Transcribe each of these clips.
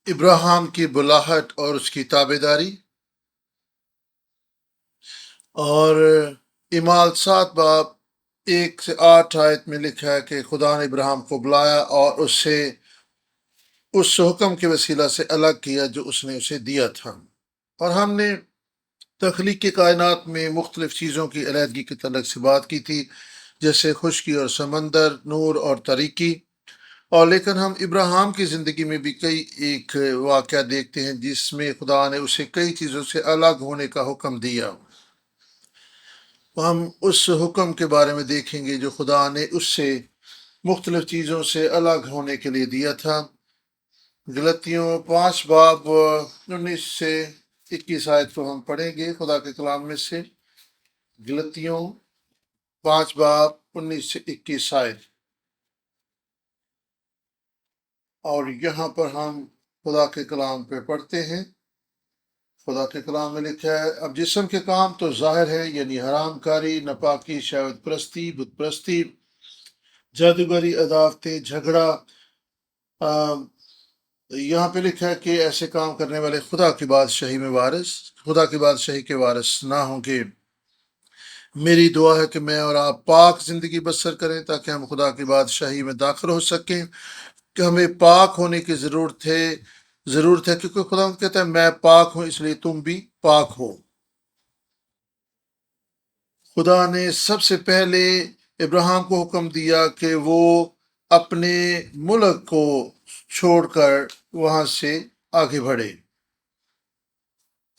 ابراہیم کی بلاہٹ اور اس کی تابعداری، اور اعمال 7 باب 1 سے 8 میں لکھا ہے کہ خدا نے ابراہیم کو بلایا اور اسے اس حکم کے وسیلہ سے الگ کیا جو اس نے اسے دیا تھا۔ اور ہم نے تخلیق کی کائنات میں مختلف چیزوں کی علیحدگی کے تعلق سے بات کی تھی، جیسے خشکی اور سمندر، نور اور تاریکی۔ اور لیکن ہم ابراہیم کی زندگی میں بھی کئی ایک واقعہ دیکھتے ہیں جس میں خدا نے اسے کئی چیزوں سے الگ ہونے کا حکم دیا۔ ہم اس حکم کے بارے میں دیکھیں گے جو خدا نے اس سے مختلف چیزوں سے الگ ہونے کے لیے دیا تھا۔ غلطیوں 5 باب 19 سے 21 کو ہم پڑھیں گے خدا کے کلام میں سے۔ غلطیوں 5 باب 19 سے 21۔ اور یہاں پر ہم خدا کے کلام پہ پڑھتے ہیں۔ خدا کے کلام میں لکھا ہے، اب جسم کے کام تو ظاہر ہے، یعنی حرام کاری، ناپاکی، شہوت پرستی، بت پرستی، جادوگری، عداوتیں، جھگڑا۔ یہاں پہ لکھا ہے کہ ایسے کام کرنے والے خدا کی بادشاہی کے وارث نہ ہوں گے۔ میری دعا ہے کہ میں اور آپ پاک زندگی بسر کریں تاکہ ہم خدا کی بادشاہی میں داخل ہو سکیں، کہ ہمیں پاک ہونے کی ضرورت ہے کیونکہ خدا کہتا ہے میں پاک ہوں اس لیے تم بھی پاک ہو۔ خدا نے سب سے پہلے ابراہیم کو حکم دیا کہ وہ اپنے ملک کو چھوڑ کر وہاں سے آگے بڑھے۔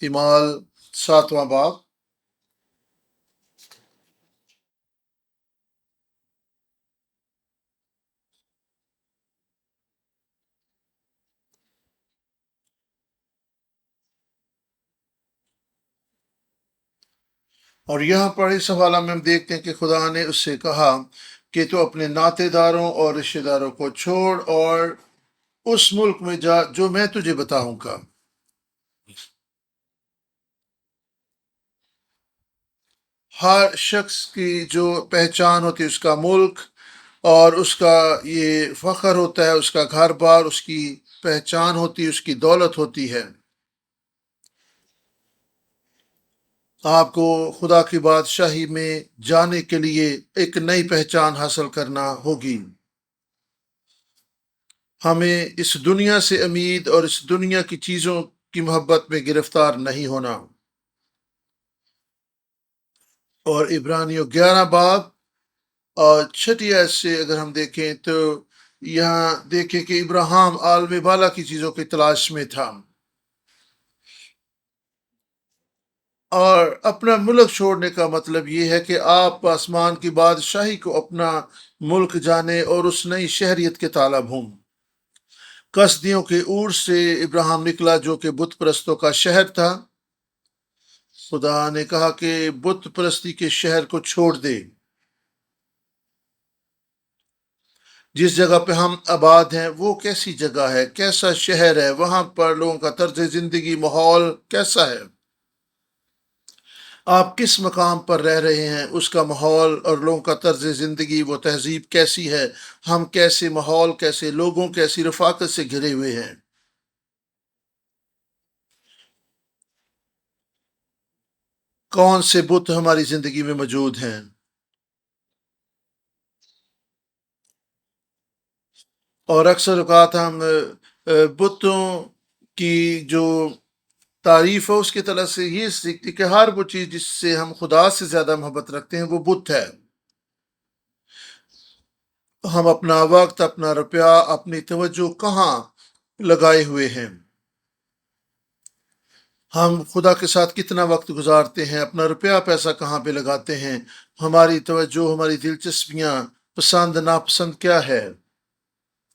اعمال 7 باب۔ اور یہاں پر اس حوالہ میں ہم دیکھتے ہیں کہ خدا نے اس سے کہا کہ تو اپنے ناطے داروں اور رشتہ داروں کو چھوڑ اور اس ملک میں جا جو میں تجھے بتاؤں گا۔ ہر شخص کی جو پہچان ہوتی ہے اس کا ملک، اور اس کا یہ فخر ہوتا ہے، اس کا گھر بار، اس کی پہچان ہوتی ہے، اس کی دولت ہوتی ہے۔ آپ کو خدا کی بادشاہی میں جانے کے لیے ایک نئی پہچان حاصل کرنا ہوگی۔ ہمیں اس دنیا سے امید اور اس دنیا کی چیزوں کی محبت میں گرفتار نہیں ہونا۔ اور عبرانیوں 11 باب اور 6 سے اگر ہم دیکھیں تو یہاں دیکھیں کہ ابراہیم عالم بالا کی چیزوں کی تلاش میں تھا، اور اپنا ملک چھوڑنے کا مطلب یہ ہے کہ آپ آسمان کی بادشاہی کو اپنا ملک جانے اور اس نئی شہریت کے طالب ہوں۔ کسدیوں کے عور سے ابراہیم نکلا جو کہ بت پرستوں کا شہر تھا۔ خدا نے کہا کہ بت پرستی کے شہر کو چھوڑ دے۔ جس جگہ پہ ہم آباد ہیں وہ کیسی جگہ ہے، کیسا شہر ہے، وہاں پر لوگوں کا طرز زندگی، ماحول کیسا ہے، آپ کس مقام پر رہ رہے ہیں، اس کا ماحول اور لوگوں کا طرز زندگی، وہ تہذیب کیسی ہے، ہم کیسے ماحول، کیسے لوگوں، کیسی رفاقت سے گھرے ہوئے ہیں۔ کون سے بت ہماری زندگی میں موجود ہیں۔ اور اکثر اوقات ہم بتوں کی جو تعریف ہے اس کی طرح سے یہ سیکھتی کہ ہر وہ چیز جس سے ہم خدا سے زیادہ محبت رکھتے ہیں وہ بت ہے۔ ہم اپنا وقت، اپنا روپیہ، اپنی توجہ کہاں لگائے ہوئے ہیں، ہم خدا کے ساتھ کتنا وقت گزارتے ہیں، اپنا روپیہ پیسہ کہاں پہ لگاتے ہیں، ہماری توجہ، ہماری دلچسپیاں، پسند ناپسند کیا ہے۔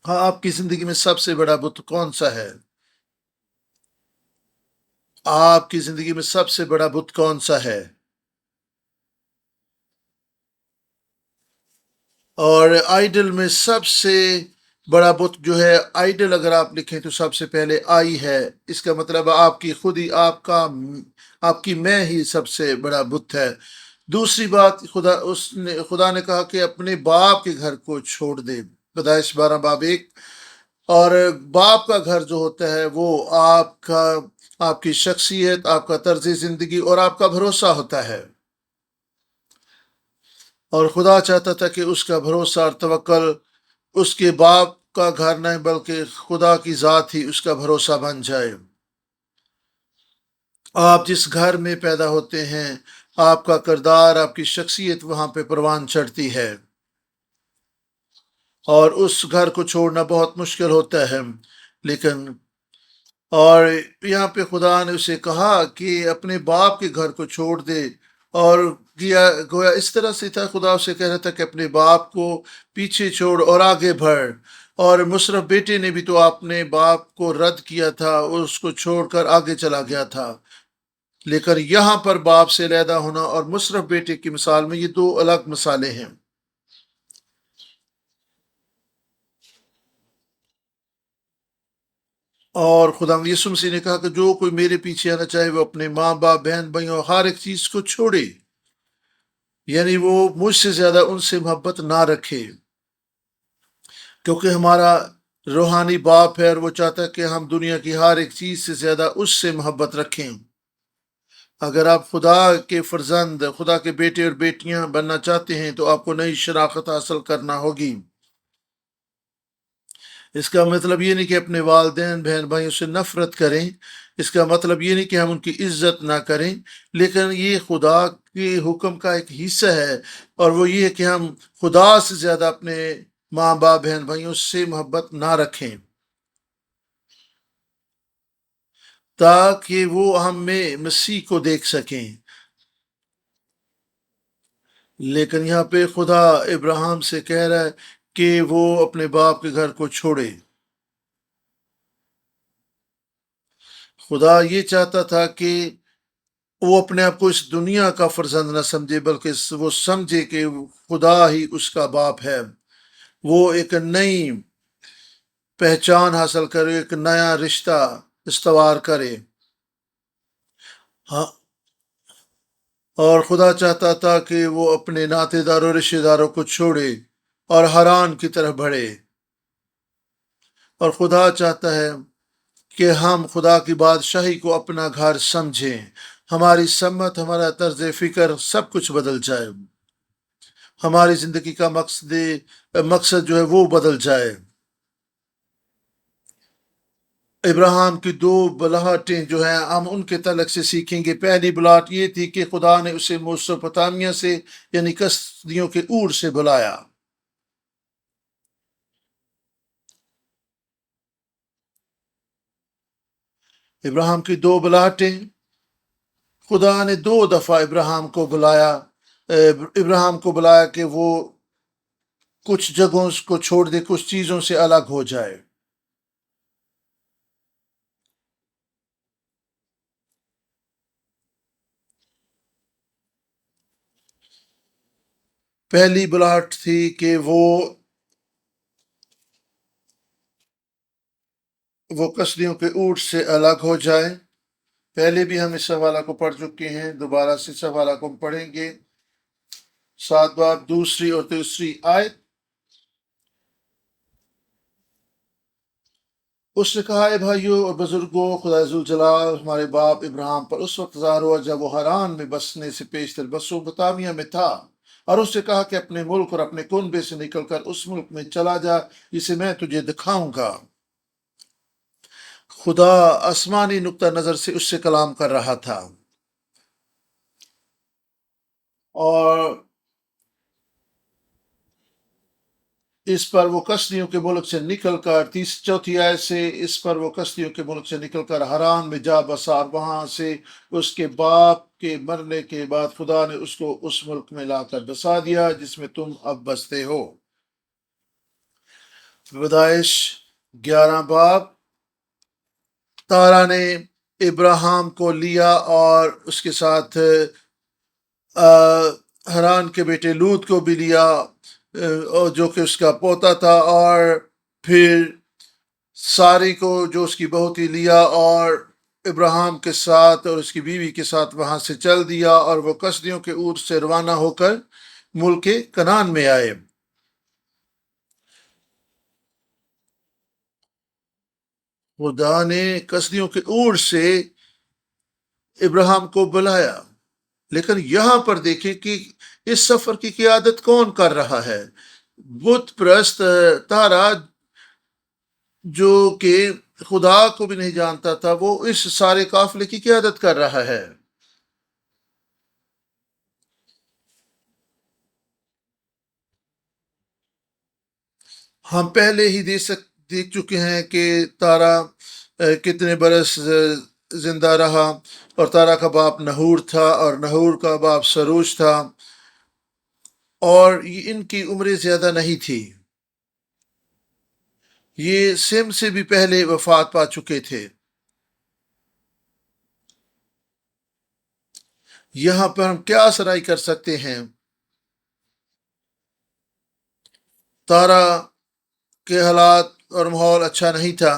ہاں، آپ کی زندگی میں سب سے بڑا بت کون سا ہے؟ آپ کی زندگی میں سب سے بڑا بت کون سا ہے؟ اور آئیڈل میں سب سے بڑا بت جو ہے، آئیڈل اگر آپ لکھیں تو سب سے پہلے آئی ہے، اس کا مطلب آپ کی خود ہی، آپ کی میں ہی سب سے بڑا بت ہے۔ دوسری بات، خدا نے کہا کہ اپنے باپ کے گھر کو چھوڑ دے۔ پیدائش 12 باب 1۔ اور باپ کا گھر جو ہوتا ہے وہ آپ کی شخصیت، آپ کا طرز زندگی اور آپ کا بھروسہ ہوتا ہے، اور خدا چاہتا تھا کہ اس کا بھروسہ اور توکل اس کے باپ کا گھر نہیں بلکہ خدا کی ذات ہی اس کا بھروسہ بن جائے۔ آپ جس گھر میں پیدا ہوتے ہیں، آپ کا کردار، آپ کی شخصیت وہاں پہ پروان چڑھتی ہے، اور اس گھر کو چھوڑنا بہت مشکل ہوتا ہے، لیکن اور یہاں پہ خدا نے اسے کہا کہ اپنے باپ کے گھر کو چھوڑ دے، اور گویا اس طرح سے تھا، خدا اسے کہہ رہا تھا کہ اپنے باپ کو پیچھے چھوڑ اور آگے بڑھ۔ اور مصرف بیٹے نے بھی تو اپنے باپ کو رد کیا تھا، اس کو چھوڑ کر آگے چلا گیا تھا، لیکن یہاں پر باپ سے علیحدہ ہونا اور مصرف بیٹے کی مثال میں یہ دو الگ مثالیں ہیں۔ اور خدا یسوع مسیح نے کہا کہ جو کوئی میرے پیچھے آنا چاہے وہ اپنے ماں باپ، بہن بھائیوں، ہر ایک چیز کو چھوڑے، یعنی وہ مجھ سے زیادہ ان سے محبت نہ رکھے، کیونکہ ہمارا روحانی باپ ہے اور وہ چاہتا ہے کہ ہم دنیا کی ہر ایک چیز سے زیادہ اس سے محبت رکھیں۔ اگر آپ خدا کے فرزند، خدا کے بیٹے اور بیٹیاں بننا چاہتے ہیں تو آپ کو نئی شناخت حاصل کرنا ہوگی۔ اس کا مطلب یہ نہیں کہ اپنے والدین، بہن بھائیوں سے نفرت کریں، اس کا مطلب یہ نہیں کہ ہم ان کی عزت نہ کریں، لیکن یہ خدا کے حکم کا ایک حصہ ہے، اور وہ یہ ہے کہ ہم خدا سے زیادہ اپنے ماں باپ، بہن بھائیوں سے محبت نہ رکھیں، تاکہ وہ ہم میں مسیح کو دیکھ سکیں۔ لیکن یہاں پہ خدا ابراہیم سے کہہ رہا ہے کہ وہ اپنے باپ کے گھر کو چھوڑے۔ خدا یہ چاہتا تھا کہ وہ اپنے آپ کو اس دنیا کا فرزند نہ سمجھے، بلکہ وہ سمجھے کہ خدا ہی اس کا باپ ہے۔ وہ ایک نئی پہچان حاصل کرے، ایک نیا رشتہ استوار کرے۔ ہاں، اور خدا چاہتا تھا کہ وہ اپنے ناطے داروں، رشتہ داروں کو چھوڑے اور حران کی طرف بڑھے، اور خدا چاہتا ہے کہ ہم خدا کی بادشاہی کو اپنا گھر سمجھیں، ہماری سمت، ہمارا طرز فکر سب کچھ بدل جائے، ہماری زندگی کا مقصد جو ہے وہ بدل جائے۔ ابراہیم کی دو بلاہٹیں جو ہیں ہم ان کے تعلق سے سیکھیں گے۔ پہلی بلاٹ یہ تھی کہ خدا نے اسے میسوپوٹامیہ سے، یعنی کسدیوں کے اور سے بلایا۔ ابراہیم کی دو بلاہٹیں، خدا نے دو دفعہ ابراہیم کو بلایا کہ وہ کچھ جگہوں کو چھوڑ دے، کچھ چیزوں سے الگ ہو جائے۔ پہلی بلاہٹ تھی کہ وہ کسدیوں کے اونٹ سے الگ ہو جائے۔ پہلے بھی ہم اس حوالہ کو پڑھ چکے ہیں، دوبارہ سے اس حوالہ کو ہم پڑھیں گے۔ 7 باب 2 اور 3 آیت۔ اس نے کہا، اے بھائیوں اور بزرگوں، خدا ذوالجلال ہمارے باپ ابراہیم پر اس وقت ظاہر ہوا جب وہ حران میں بسنے سے پیشتر میسوپوٹامیہ میں تھا، اور اس سے کہا کہ اپنے ملک اور اپنے کنبے سے نکل کر اس ملک میں چلا جا جسے میں تجھے دکھاؤں گا۔ خدا آسمانی نقطہ نظر سے اس سے کلام کر رہا تھا، اور اس پر وہ کسدیوں کے ملک سے نکل کر، چوتھی آیت سے، اس پر وہ کسدیوں کے ملک سے نکل کر حران میں جا بسا، اور وہاں سے اس کے باپ کے مرنے کے بعد خدا نے اس کو اس ملک میں لا کر بسا دیا جس میں تم اب بستے ہو۔ پیدائش 11 باب۔ تارا نے ابراہیم کو لیا اور اس کے ساتھ حران کے بیٹے لوط کو بھی لیا، جو کہ اس کا پوتا تھا، اور پھر ساری کو جو اس کی بہو تھی لیا، اور ابراہیم کے ساتھ اور اس کی بیوی کے ساتھ وہاں سے چل دیا، اور وہ کسدیوں کے اور سے روانہ ہو کر ملک کنعان میں آئے۔ خدا نے کسدیوں کے اور سے ابراہیم کو بلایا، لیکن یہاں پر دیکھیں کہ اس سفر کی قیادت کون کر رہا ہے؟ بت پرست تارا، جو کہ خدا کو بھی نہیں جانتا تھا، وہ اس سارے قافلے کی قیادت کر رہا ہے۔ ہم پہلے ہی دیکھ چکے ہیں کہ تارا کتنے برس زندہ رہا، اور تارا کا باپ نحور تھا اور نحور کا باپ سروج تھا، اور ان کی عمریں زیادہ نہیں تھی۔ یہ سم سے بھی پہلے وفات پا چکے تھے۔ یہاں پر ہم کیا سرائی کر سکتے ہیں؟ تارا کے حالات اور ماحول اچھا نہیں تھا۔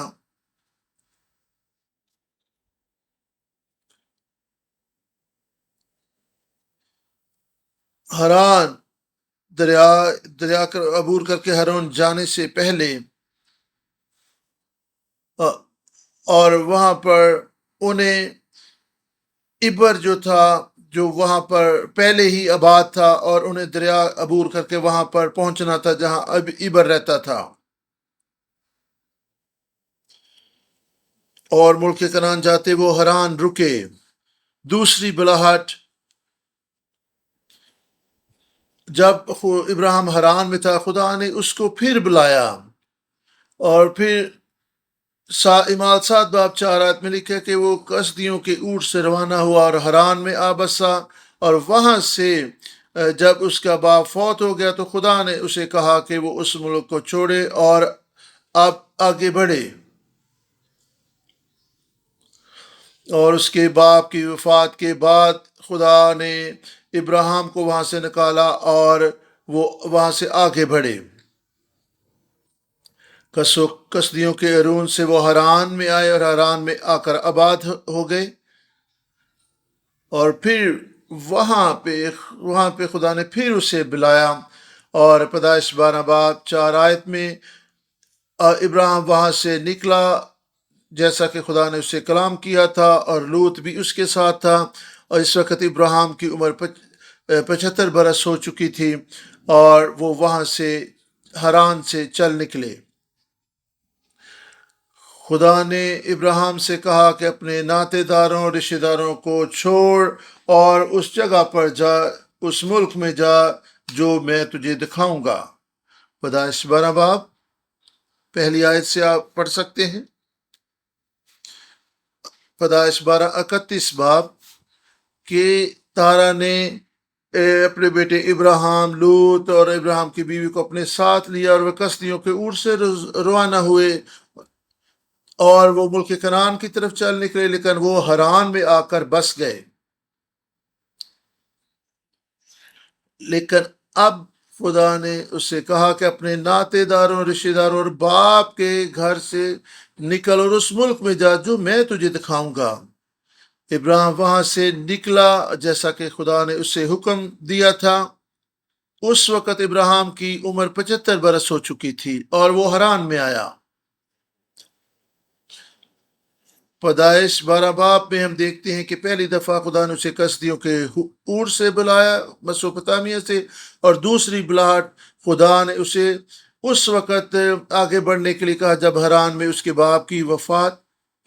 حران دریا کر عبور کر کے حرون جانے سے پہلے، اور وہاں پر انہیں ابر جو تھا، جو وہاں پر پہلے ہی آباد تھا، اور انہیں دریا عبور کر کے وہاں پر پہنچنا تھا جہاں اب ابر رہتا تھا، اور ملک کنان جاتے وہ حران رکے۔ دوسری بلاہٹ، جب ابراہیم حران میں تھا، خدا نے اس کو پھر بلایا، اور پھر امال 7 باب 4 آیت میں لکھا کہ وہ کسدیوں کے اونٹ سے روانہ ہوا اور حران میں آ بسا، اور وہاں سے جب اس کا باپ فوت ہو گیا تو خدا نے اسے کہا کہ وہ اس ملک کو چھوڑے اور اب آگے بڑھے، اور اس کے باپ کی وفات کے بعد خدا نے ابراہیم کو وہاں سے نکالا اور وہ وہاں سے آگے بڑھے۔ کسدیوں کے ارون سے وہ حران میں آئے اور حران میں آ کر آباد ہو گئے، اور پھر وہاں پہ خدا نے پھر اسے بلایا، اور پیدائش 12 باب 4 آیت میں ابراہیم وہاں سے نکلا جیسا کہ خدا نے اسے کلام کیا تھا، اور لوط بھی اس کے ساتھ تھا، اور اس وقت ابراہیم کی عمر 75 برس ہو چکی تھی، اور وہ وہاں سے حران سے چل نکلے۔ خدا نے ابراہیم سے کہا کہ اپنے ناطے داروں رشتہ داروں کو چھوڑ اور اس جگہ پر جا، اس ملک میں جا جو میں تجھے دکھاؤں گا۔ پیدائش 12 باب پہلی آیت سے آپ پڑھ سکتے ہیں۔ پیدائش 31 باب کہ تارا نے اپنے بیٹے ابراہیم، لوط اور ابراہیم کی بیوی کو اپنے ساتھ لیا، اور وہ کسدیوں کے اونٹ سے روانہ ہوئے، اور وہ ملک کنعان کی طرف چل نکلے، لیکن وہ حران میں آ کر بس گئے۔ لیکن اب خدا نے اس سے کہا کہ اپنے ناطے داروں، رشتہ داروں اور باپ کے گھر سے نکل اور اس ملک میں جا جو میں تجھے دکھاؤں گا۔ ابراہیم وہاں سے نکلا جیسا کہ خدا نے اسے حکم دیا تھا۔ اس وقت ابراہیم کی عمر 75 برس ہو چکی تھی، اور وہ حران میں آیا۔ پیدائش 12 باب میں ہم دیکھتے ہیں کہ پہلی دفعہ خدا نے اسے کسدیوں کے اور سے بلایا، مسوپتامیہ سے، اور دوسری بلاہٹ خدا نے اسے اس وقت آگے بڑھنے کے لیے کہا جب حران میں اس کے باپ کی وفات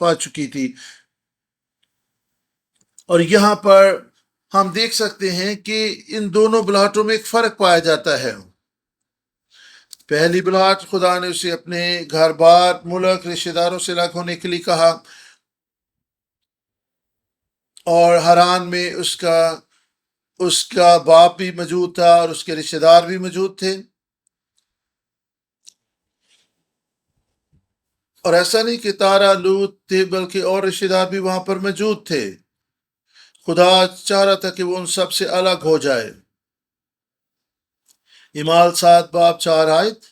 پا چکی تھی۔ اور یہاں پر ہم دیکھ سکتے ہیں کہ ان دونوں بلاہٹوں میں ایک فرق پایا جاتا ہے۔ پہلی بلاہٹ خدا نے اسے اپنے گھر بار، ملک، رشتہ داروں سے الگ ہونے کے لیے کہا، اور حران میں اس کا باپ بھی موجود تھا اور اس کے رشتہ دار بھی موجود تھے، اور ایسا نہیں کہ تارا لوط تھے بلکہ اور رشتہ دار بھی وہاں پر موجود تھے۔ خدا چاہ رہا تھا کہ وہ ان سب سے الگ ہو جائے۔ اعمال 7 باب 4 آیت،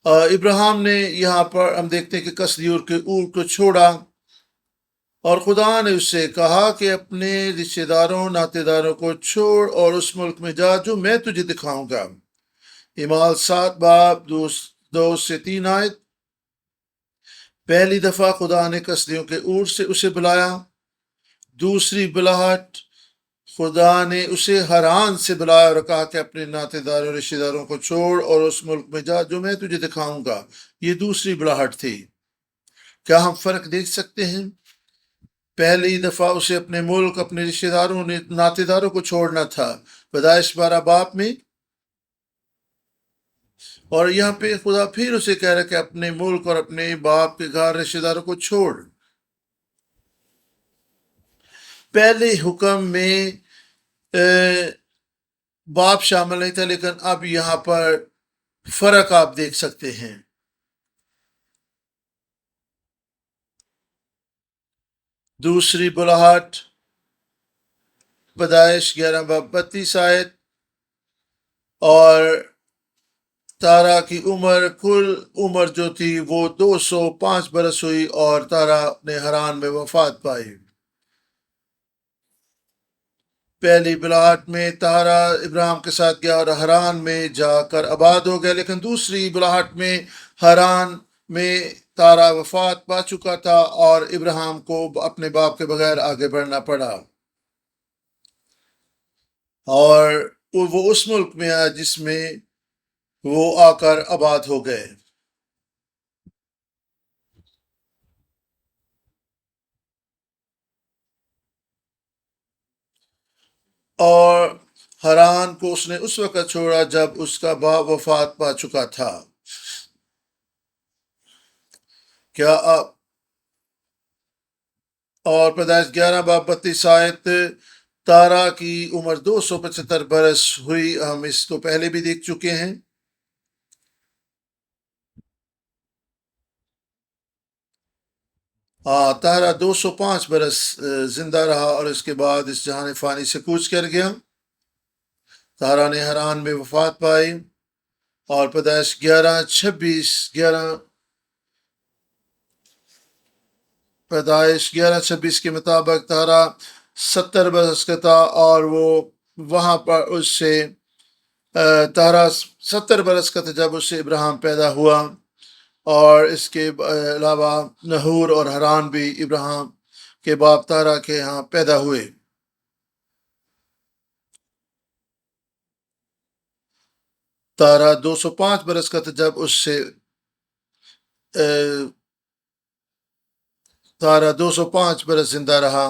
ابراہیم نے یہاں پر ہم دیکھتے ہیں کہ کسدیوں کے اونٹ کو چھوڑا، اور خدا نے اس سے کہا کہ اپنے رشتہ داروں، ناطے داروں کو چھوڑ اور اس ملک میں جا جو میں تجھے دکھاؤں گا۔ اعمال 7 باب 2 سے 3 آیت، پہلی دفعہ خدا نے کسدیوں کے اونٹ سے اسے بلایا، دوسری بلاہٹ خدا نے اسے حران سے بلایا اور کہا کہ اپنے ناطے داروں اور رشتہ داروں کو چھوڑ اور اس ملک میں جا جو میں تجھے دکھاؤں گا۔ یہ دوسری بلاہٹ تھی۔ کیا ہم فرق دیکھ سکتے ہیں؟ پہلی دفعہ اسے اپنے ملک، اپنے رشتہ داروں، ناطے داروں کو چھوڑنا تھا، پیدائش 12 باب میں، اور یہاں پہ خدا پھر اسے کہہ رہا ہے کہ اپنے ملک اور اپنے باپ کے گھر رشتہ داروں کو چھوڑ۔ پہلے حکم میں باپ شامل نہیں تھا، لیکن اب یہاں پر فرق آپ دیکھ سکتے ہیں۔ دوسری بلاہٹ پیدائش 11 باب 32 آیت، اور تارا کی کل عمر جو تھی وہ 205 برس ہوئی، اور تارا نے حران میں وفات پائی۔ پہلی بلاہٹ میں تارا ابراہیم کے ساتھ گیا اور حران میں جا کر آباد ہو گیا، لیکن دوسری بلاہٹ میں حران میں تارا وفات پا چکا تھا اور ابراہیم کو اپنے باپ کے بغیر آگے بڑھنا پڑا، اور وہ اس ملک میں آیا جس میں وہ آ کر آباد ہو گئے۔ اور حران کو اس نے اس وقت چھوڑا جب اس کا باپ وفات پا چکا تھا۔ کیا آپ اور پیدائش 11 باب 32 آیت، تارا کی عمر 275 برس ہوئی، ہم اس کو پہلے بھی دیکھ چکے ہیں۔ تارا 205 برس زندہ رہا اور اس کے بعد اس جہان فانی سے کوچ کر گیا۔ تارا نے حران میں وفات پائی، اور پیدائش 11:26 کے مطابق تارا 70 برس کا تھا، اور وہ وہاں پر اس سے تارا 70 برس کا تھا جب اس سے ابراہیم پیدا ہوا، اور اس کے علاوہ نحور اور حران بھی ابراہیم کے باپ تارا کے ہاں پیدا ہوئے۔ تارا 205 برس کا تھا جب اس سے تارا 205 برس زندہ رہا۔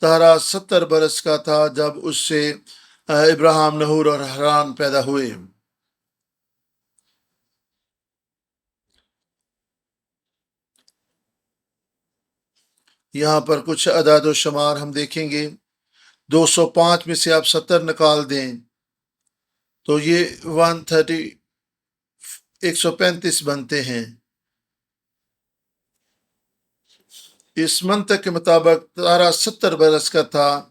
تارا 70 برس کا تھا جب اس سے ابراہیم، نحور اور حران پیدا ہوئے۔ یہاں پر کچھ اعداد و شمار ہم دیکھیں گے۔ 205 میں سے آپ 70 نکال دیں تو یہ 135 بنتے ہیں۔ اس منطق کے مطابق تارا 70 برس کا تھا،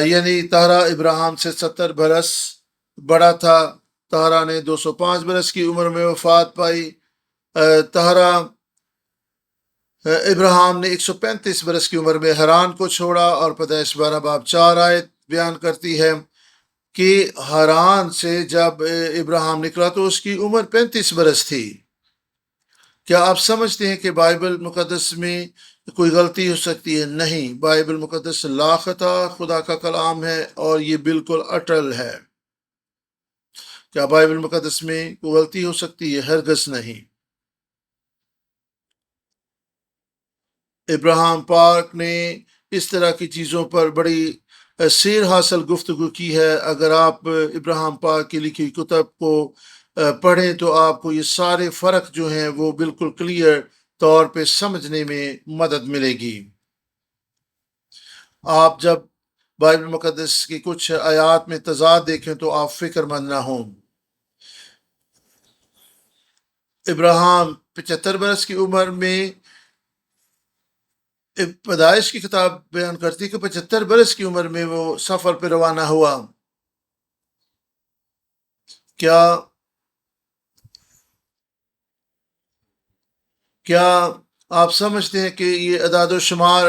یعنی تارا ابراہیم سے 70 برس بڑا تھا۔ تارا نے 205 برس کی عمر میں وفات پائی۔ تارا ابراہیم نے 135 برس کی عمر میں حران کو چھوڑا، اور پیدائش 12 باب 4 آیت بیان کرتی ہے کہ حران سے جب ابراہیم نکلا تو اس کی عمر 35 برس تھی۔ کیا آپ سمجھتے ہیں کہ بائبل مقدس میں کوئی غلطی ہو سکتی ہے؟ نہیں، بائبل مقدس لاخطا خدا کا کلام ہے، اور یہ بالکل اٹل ہے۔ کیا بائبل مقدس میں کوئی غلطی ہو سکتی ہے؟ ہرگز نہیں۔ ابراہیم پاک نے اس طرح کی چیزوں پر بڑی سیر حاصل گفتگو کی ہے۔ اگر آپ ابراہیم پاک کی لکھی کتب کو پڑھیں تو آپ کو یہ سارے فرق جو ہیں وہ بالکل کلیئر طور پہ سمجھنے میں مدد ملے گی۔ آپ جب بائبل مقدس کی کچھ آیات میں تضاد دیکھیں تو آپ فکر مند نہ ہوں۔ ابراہیم 75 برس کی عمر میں، پیدائش کی کتاب بیان کرتی کہ 75 برس کی عمر میں وہ سفر پہ روانہ ہوا۔ کیا آپ سمجھتے ہیں کہ یہ اعداد و شمار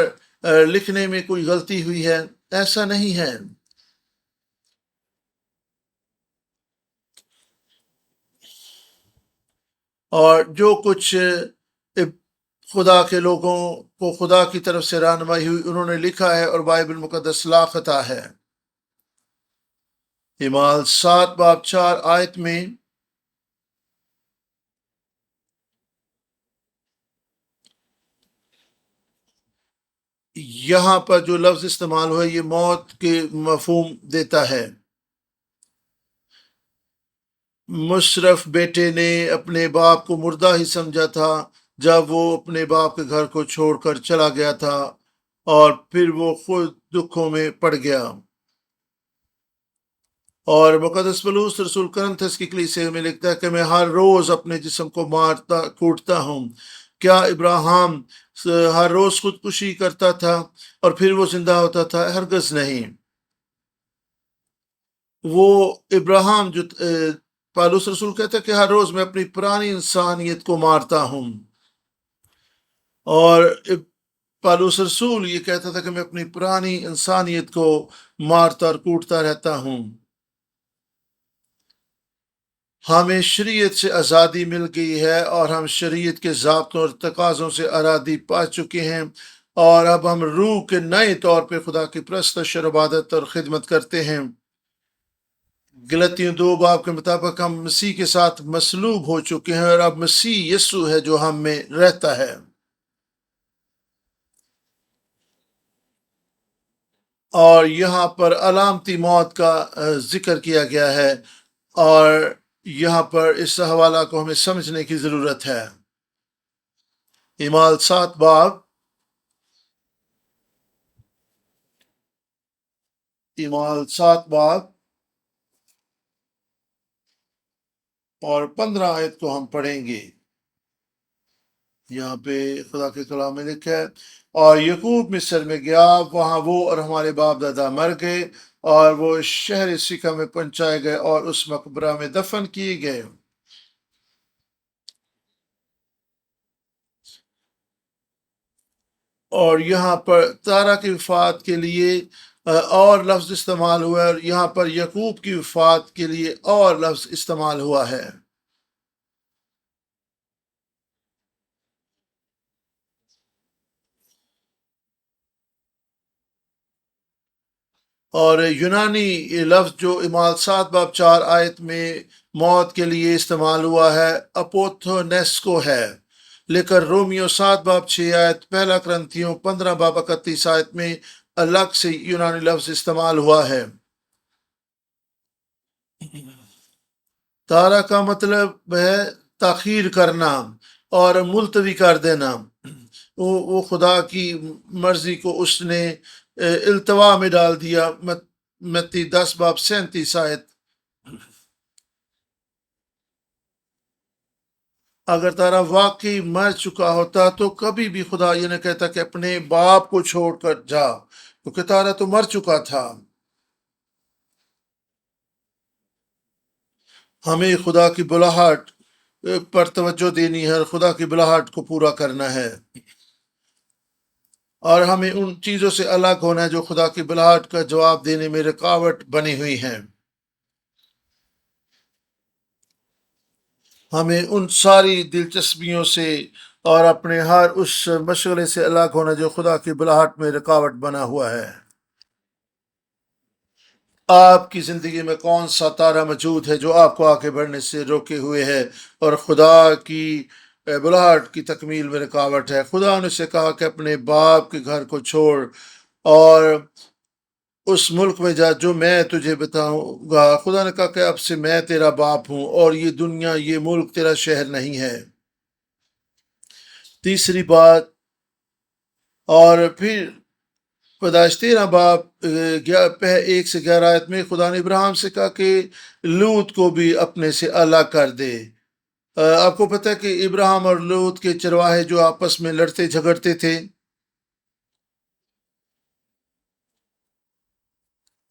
لکھنے میں کوئی غلطی ہوئی ہے؟ ایسا نہیں ہے۔ اور جو کچھ خدا کے لوگوں کو خدا کی طرف سے رہنمائی ہوئی، انہوں نے لکھا ہے اور بائبل مقدس لا خطا ہے۔ اعمال 7 باب 4 آیت میں یہاں پر جو لفظ استعمال ہوا یہ موت کے مفہوم دیتا ہے۔ مشرف بیٹے نے اپنے باپ کو مردہ ہی سمجھا تھا جب وہ اپنے باپ کے گھر کو چھوڑ کر چلا گیا تھا، اور پھر وہ خود دکھوں میں پڑ گیا۔ اور مقدس پولس رسول کرنتھس کی کلیسیا میں لکھتا ہے کہ میں ہر روز اپنے جسم کو مارتا کوٹتا ہوں۔ کیا ابراہیم ہر روز خودکشی کرتا تھا اور پھر وہ زندہ ہوتا تھا؟ ہرگز نہیں۔ وہ ابراہیم جو پالوس رسول کہتا ہے کہ ہر روز میں اپنی پرانی انسانیت کو مارتا ہوں، اور پالوس رسول یہ کہتا تھا کہ میں اپنی پرانی انسانیت کو مارتا اور کوٹتا رہتا ہوں۔ ہمیں شریعت سے آزادی مل گئی ہے اور ہم شریعت کے ضابطوں اور تقاضوں سے آزادی پا چکے ہیں، اور اب ہم روح کے نئے طور پہ خدا کی پرستش اور عبادت اور خدمت کرتے ہیں۔ غلطیوں 2 باب کے مطابق ہم مسیح کے ساتھ مصلوب ہو چکے ہیں، اور اب مسیح یسوع ہے جو ہم میں رہتا ہے۔ اور یہاں پر علامتی موت کا ذکر کیا گیا ہے، اور یہاں پر اس حوالہ کو ہمیں سمجھنے کی ضرورت ہے۔ اعمال 7 باب اور 15 آیت کو ہم پڑھیں گے۔ یہاں پہ خدا کے کلام میں لکھا ہے، اور یعقوب مصر میں گیا، وہاں وہ اور ہمارے باپ دادا مر گئے، اور وہ شہر سکہ میں پہنچائے گئے اور اس مقبرہ میں دفن کیے گئے۔ اور یہاں پر تارا کی وفات کے لیے اور لفظ استعمال ہوا ہے، اور یہاں پر یعقوب کی وفات کے لیے اور لفظ استعمال ہوا ہے۔ اور یونانی لفظ جو اعمال 7 باب 4 آیت میں موت کے لیے استعمال ہوا ہے اپوتھونیسکو ہے، لیکن رومیو 7 باب 6 آیت، پہلا کرنتھیوں 15 باب 31 آیت میں الگ سے یونانی لفظ استعمال ہوا ہے۔ تارا کا مطلب ہے تاخیر کرنا اور ملتوی کر دینا۔ وہ خدا کی مرضی کو اس نے التوا میں ڈال دیا۔ متی 10 باب 37 آیت، اگر تارا واقعی مر چکا ہوتا تو کبھی بھی خدا یہ نہ کہتا کہ اپنے باپ کو چھوڑ کر جا، کیونکہ تارا تو مر چکا تھا۔ ہمیں خدا کی بلاہٹ پر توجہ دینی ہے اور خدا کی بلاہٹ کو پورا کرنا ہے، اور ہمیں ان چیزوں سے الگ ہونا ہے جو خدا کی بلاہٹ کا جواب دینے میں رکاوٹ بنی ہوئی ہیں۔ ہمیں ان ساری دلچسپیوں سے اور اپنے ہر اس مشغلے سے الگ ہونا جو خدا کی بلاہٹ میں رکاوٹ بنا ہوا ہے۔ آپ کی زندگی میں کون سا تارا موجود ہے جو آپ کو آگے بڑھنے سے روکے ہوئے ہے اور خدا کی بلاہٹ کی تکمیل میں رکاوٹ ہے؟ خدا نے سے کہا کہ اپنے باپ کے گھر کو چھوڑ اور اس ملک میں جا جو میں تجھے بتاؤں گا۔ خدا نے کہا کہ اب سے میں تیرا باپ ہوں، اور یہ دنیا، یہ ملک تیرا شہر نہیں ہے۔ تیسری بات، اور پھر پیدائش 13 باب 1 سے 11 آیت میں خدا نے ابراہیم سے کہا کہ لوط کو بھی اپنے سے الگ کر دے۔ آپ کو پتہ ہے کہ ابراہیم اور لوط کے چرواہے جو آپس میں لڑتے جھگڑتے تھے،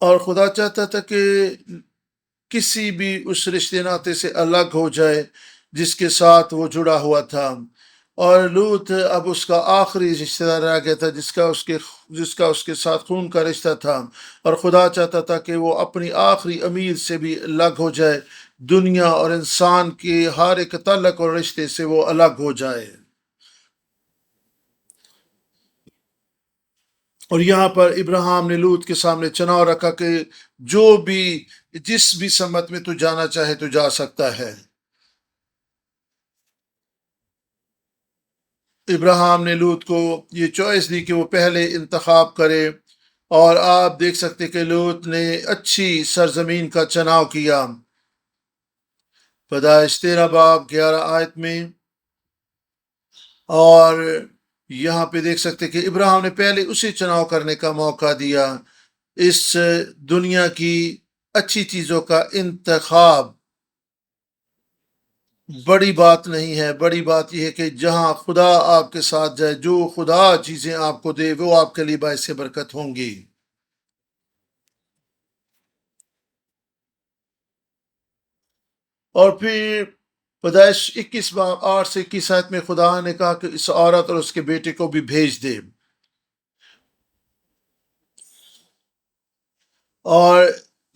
اور خدا چاہتا تھا کہ کسی بھی اس رشتے ناطے سے الگ ہو جائے جس کے ساتھ وہ جڑا ہوا تھا، اور لوط اب اس کا آخری رشتہ دار رہ گیا تھا جس کا اس کے ساتھ خون کا رشتہ تھا، اور خدا چاہتا تھا کہ وہ اپنی آخری امیر سے بھی الگ ہو جائے، دنیا اور انسان کے ہر ایک تعلق اور رشتے سے وہ الگ ہو جائے۔ اور یہاں پر ابراہیم نے لوط کے سامنے چناؤ رکھا کہ جو بھی جس بھی سمت میں تو جانا چاہے تو جا سکتا ہے۔ ابراہیم نے لوط کو یہ چوائس دی کہ وہ پہلے انتخاب کرے، اور آپ دیکھ سکتے کہ لوط نے اچھی سرزمین کا چناؤ کیا۔ پیدائش 13 باب 11 آیت میں، اور یہاں پہ دیکھ سکتے کہ ابراہیم نے پہلے اسے چناؤ کرنے کا موقع دیا۔ اس دنیا کی اچھی چیزوں کا انتخاب بڑی بات نہیں ہے، بڑی بات یہ ہے کہ جہاں خدا آپ کے ساتھ جائے، جو خدا چیزیں آپ کو دے وہ آپ کے لیے باعث برکت ہوں گی۔ اور پھر پیدائش 21 باب 8 سے 21 آیت میں خدا نے کہا کہ اس عورت اور اس کے بیٹے کو بھی بھیج دے، اور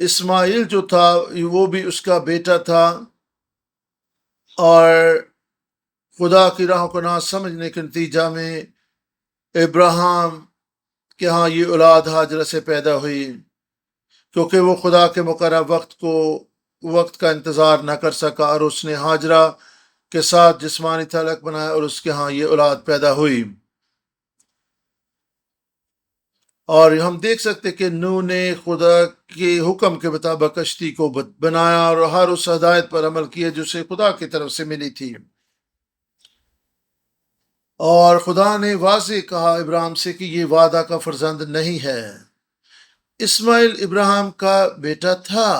اسماعیل جو تھا وہ بھی اس کا بیٹا تھا، اور خدا کی راہوں کو نہ سمجھنے کے نتیجہ میں ابراہیم کہ ہاں یہ اولاد ہاجرہ سے پیدا ہوئی، کیونکہ وہ خدا کے مقررہ وقت کا انتظار نہ کر سکا، اور اس نے ہاجرہ کے ساتھ جسمانی تعلق بنایا، اور اس کے ہاں یہ اولاد پیدا ہوئی۔ اور ہم دیکھ سکتے کہ نوح نے خدا کے حکم کے مطابق کشتی کو بنایا اور ہر اس ہدایت پر عمل کیا جو اسے خدا کی طرف سے ملی تھی، اور خدا نے واضح کہا ابراہیم سے کہ یہ وعدہ کا فرزند نہیں ہے۔ اسماعیل ابراہیم کا بیٹا تھا،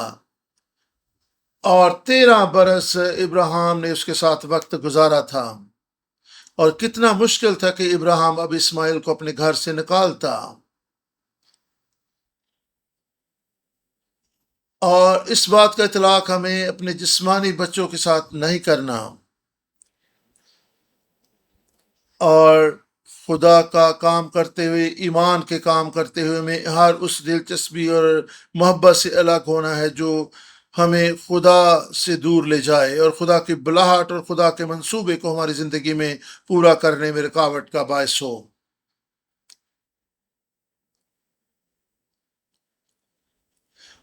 اور 13 برس ابراہیم نے اس کے ساتھ وقت گزارا تھا، اور کتنا مشکل تھا کہ ابراہیم اب اسماعیل کو اپنے گھر سے نکالتا، اور اس بات کا اطلاق ہمیں اپنے جسمانی بچوں کے ساتھ نہیں کرنا، اور خدا کا کام کرتے ہوئے، ایمان کے کام کرتے ہوئے ہمیں ہر اس دلچسپی اور محبت سے الگ ہونا ہے جو ہمیں خدا سے دور لے جائے اور خدا کی بلاہٹ اور خدا کے منصوبے کو ہماری زندگی میں پورا کرنے میں رکاوٹ کا باعث ہو۔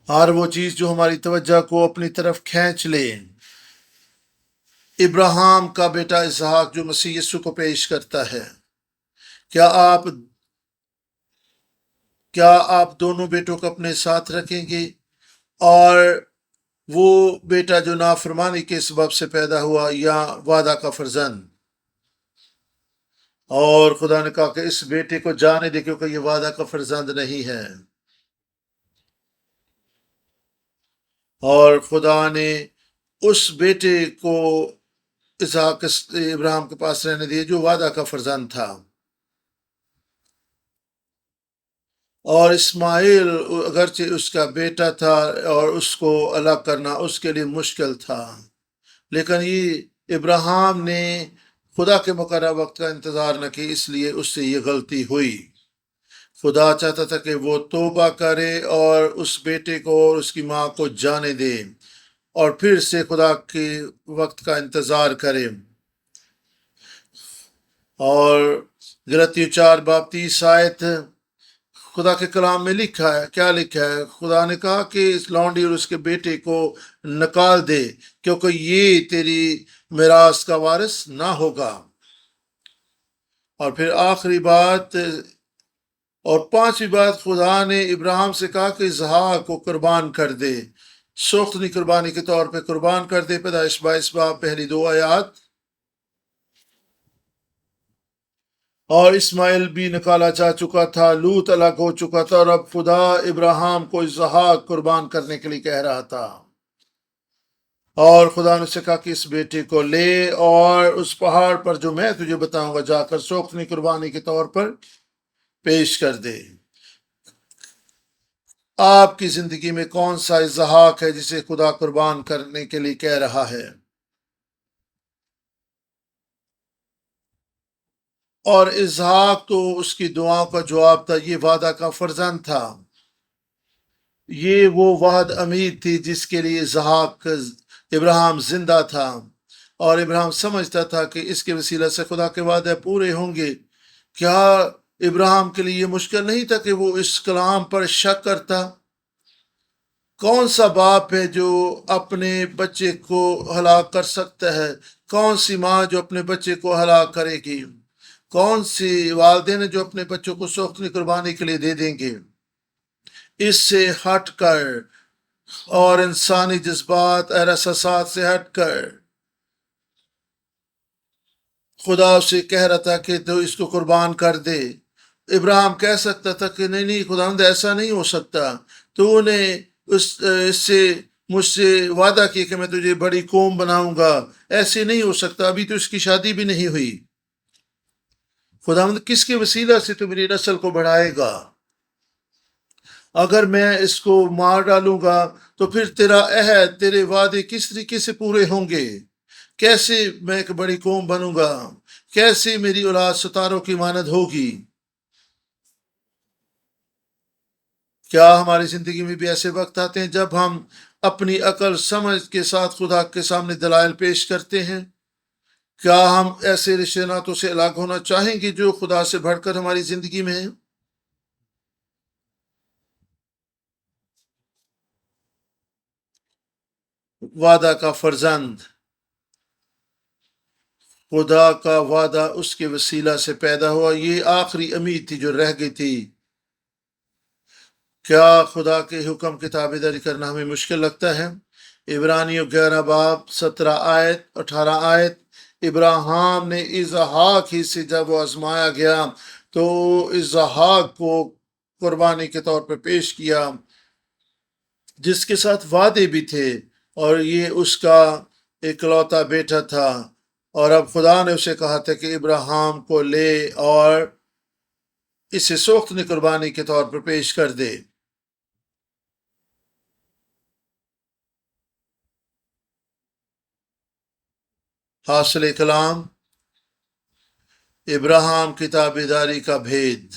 ہر وہ چیز جو ہماری توجہ کو اپنی طرف کھینچ لے۔ ابراہیم کا بیٹا اسحاق جو مسیح یسوع کو پیش کرتا ہے، کیا آپ دونوں بیٹوں کو اپنے ساتھ رکھیں گے؟ اور وہ بیٹا جو نافرمانی کے سبب سے پیدا ہوا یا وعدہ کا فرزند؟ اور خدا نے کہا کہ اس بیٹے کو جانے دے کیونکہ یہ وعدہ کا فرزند نہیں ہے، اور خدا نے اس بیٹے کو اسحاق ابراہیم کے پاس رہنے دیے جو وعدہ کا فرزند تھا، اور اسماعیل اگرچہ اس کا بیٹا تھا اور اس کو الگ کرنا اس کے لیے مشکل تھا، لیکن یہ ابراہیم نے خدا کے مقررہ وقت کا انتظار نہ کی، اس لیے اس سے یہ غلطی ہوئی۔ خدا چاہتا تھا کہ وہ توبہ کرے اور اس بیٹے کو اور اس کی ماں کو جانے دے اور پھر سے خدا کے وقت کا انتظار کرے۔ اور غلطی 4 باب 30 آیت خدا کے کلام میں لکھا ہے، کیا لکھا ہے؟ خدا نے کہا کہ اس لونڈی اور اس کے بیٹے کو نکال دے کیونکہ یہ تیری میراث کا وارث نہ ہوگا۔ اور پھر آخری بات اور 5ویں بات، خدا نے ابراہیم سے کہا کہ اسحاق کو قربان کر دے، سوختنی قربانی کے طور پہ قربان کر دے۔ پیدائش 22 باب پہلی 2 آیات۔ اور اسماعیل بھی نکالا جا چکا تھا، لوط الگ ہو چکا تھا، اور اب خدا ابراہیم کو اسحاق قربان کرنے کے لیے کہہ رہا تھا، اور خدا نے اسے کہا کہ اس بیٹے کو لے اور اس پہاڑ پر جو میں تجھے بتاؤں گا جا کر سوختنی قربانی کے طور پر پیش کر دے۔ آپ کی زندگی میں کون سا اسحاق ہے جسے خدا قربان کرنے کے لیے کہہ رہا ہے؟ اور اسحاق تو اس کی دعاؤں کا جواب تھا، یہ وعدہ کا فرزند تھا، یہ وہ وعد امید تھی جس کے لیے اسحاق ابراہیم زندہ تھا، اور ابراہیم سمجھتا تھا کہ اس کے وسیلہ سے خدا کے وعدے پورے ہوں گے۔ کیا ابراہیم کے لیے یہ مشکل نہیں تھا کہ وہ اس کلام پر شک کرتا۔ کون سا باپ ہے جو اپنے بچے کو ہلاک کر سکتا ہے؟ کون سی ماں جو اپنے بچے کو ہلاک کرے گی؟ کون سی والدین جو اپنے بچوں کو سوختنی قربانی کے لیے دے دیں گے؟ اس سے ہٹ کر اور انسانی جذبات اور احساسات سے ہٹ کر خدا اسے کہہ رہا تھا کہ تو اس کو قربان کر دے۔ ابراہیم کہہ سکتا تھا کہ نہیں نہیں خداوند ایسا نہیں ہو سکتا، تو نے اس سے مجھ سے وعدہ کیا کہ میں تجھے بڑی قوم بناؤں گا، ایسے نہیں ہو سکتا، ابھی تو اس کی شادی بھی نہیں ہوئی۔ خداوند کس کے وسیلہ سے تو میری نسل کو بڑھائے گا؟ اگر میں اس کو مار ڈالوں گا تو پھر تیرا عہد، تیرے وعدے کس طریقے سے پورے ہوں گے؟ کیسے میں ایک بڑی قوم بنوں گا؟ کیسے میری اولاد ستاروں کی مانند ہوگی؟ کیا ہماری زندگی میں بھی ایسے وقت آتے ہیں جب ہم اپنی عقل سمجھ کے ساتھ خدا کے سامنے دلائل پیش کرتے ہیں؟ کیا ہم ایسے رشتے ناتوں سے الگ ہونا چاہیں گے جو خدا سے بڑھ کر ہماری زندگی میں ہیں؟ وعدہ کا فرزند، خدا کا وعدہ اس کے وسیلہ سے پیدا ہوا، یہ آخری امید تھی جو رہ گئی تھی۔ کیا خدا کے حکم کی تابع داری کرنا ہمیں مشکل لگتا ہے؟ عبرانیوں 11 باب 17 آیت 18 آیت۔ ابراہیم نے اسحاق ہی سے جب وہ آزمایا گیا تو اسحاق کو قربانی کے طور پر پیش کیا، جس کے ساتھ وعدے بھی تھے، اور یہ اس کا اکلوتا بیٹا تھا۔ اور اب خدا نے اسے کہا تھا کہ ابراہیم کو لے اور اسے سوختنی قربانی کے طور پر پیش کر دے۔ حاصل کلام، ابراہیم کی تابعداری کا بھید۔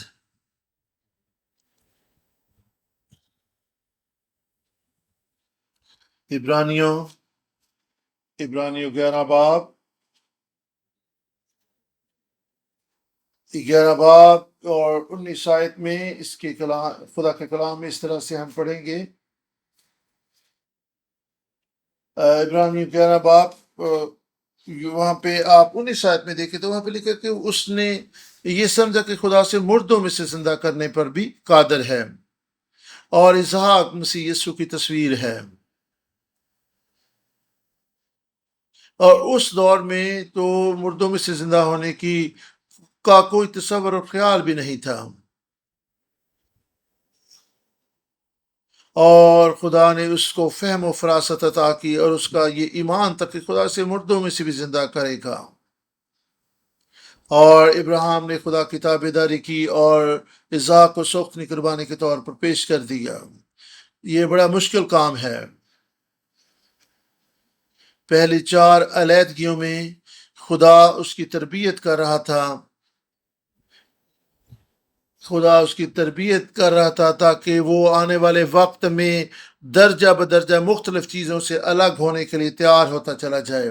عبرانیوں 11 باب 19 آیت میں اس کے کلام، خدا کے کلام میں اس طرح سے ہم پڑھیں گے۔ عبرانیوں 11 باب وہاں پہ آپ 19 آیت میں دیکھیں تو وہاں پہ لکھا کہ اس نے یہ سمجھا کہ خدا سے مردوں میں سے زندہ کرنے پر بھی قادر ہے، اور اسحاق مسیح یسوع کی تصویر ہے۔ اور اس دور میں تو مردوں میں سے زندہ ہونے کا کوئی تصور اور خیال بھی نہیں تھا، اور خدا نے اس کو فہم و فراست عطا کی، اور اس کا یہ ایمان تک کہ خدا سے مردوں میں سے بھی زندہ کرے گا۔ اور ابراہیم نے خدا کی تابعداری کی اور اسحاق کو سوختنی قربانی کے طور پر پیش کر دیا۔ یہ بڑا مشکل کام ہے۔ پہلی 4 علیحدگیوں میں خدا اس کی تربیت کر رہا تھا، تاکہ وہ آنے والے وقت میں درجہ بدرجہ مختلف چیزوں سے الگ ہونے کے لیے تیار ہوتا چلا جائے،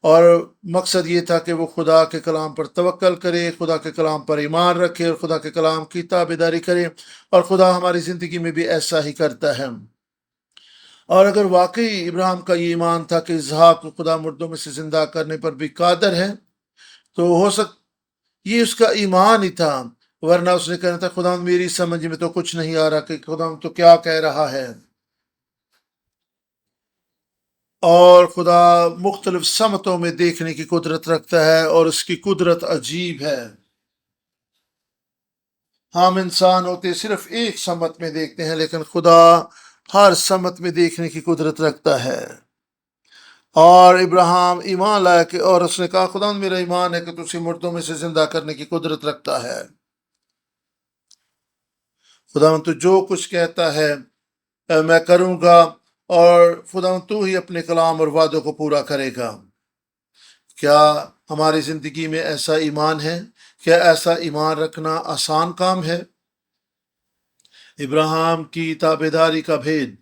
اور مقصد یہ تھا کہ وہ خدا کے کلام پر توکل کرے، خدا کے کلام پر ایمان رکھے، اور خدا کے کلام کی تابعداری کرے، اور خدا ہماری زندگی میں بھی ایسا ہی کرتا ہے۔ اور اگر واقعی ابراہیم کا یہ ایمان تھا کہ اسحاق کو خدا مردوں میں سے زندہ کرنے پر بھی قادر ہے، تو یہ اس کا ایمان ہی تھا، ورنہ اس نے کہنا تھا خدا میری سمجھ میں تو کچھ نہیں آ رہا کہ خدا تو کیا کہہ رہا ہے۔ اور خدا مختلف سمتوں میں دیکھنے کی قدرت رکھتا ہے، اور اس کی قدرت عجیب ہے۔ ہم انسان ہوتے صرف ایک سمت میں دیکھتے ہیں، لیکن خدا ہر سمت میں دیکھنے کی قدرت رکھتا ہے۔ اور ابراہیم ایمان لایا اور اس نے کہا خدا میرا ایمان ہے کہ تو اسے مردوں میں سے زندہ کرنے کی قدرت رکھتا ہے۔ خدا تو جو کچھ کہتا ہے میں کروں گا، اور خدا تو ہی اپنے کلام اور وعدوں کو پورا کرے گا۔ کیا ہماری زندگی میں ایسا ایمان ہے؟ کیا ایسا ایمان رکھنا آسان کام ہے؟ ابراہیم کی تابعداری کا بھید۔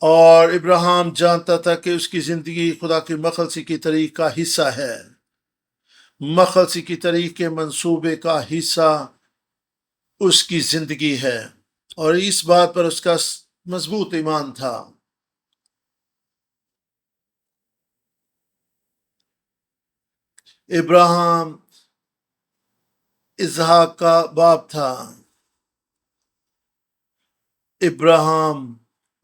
اور ابراہیم جانتا تھا کہ اس کی زندگی خدا کی مخلصی کی طریق کا حصہ ہے، مخلصی کی طریق کے منصوبے کا حصہ اس کی زندگی ہے، اور اس بات پر اس کا مضبوط ایمان تھا۔ ابراہیم اسحاق کا باپ تھا۔ ابراہیم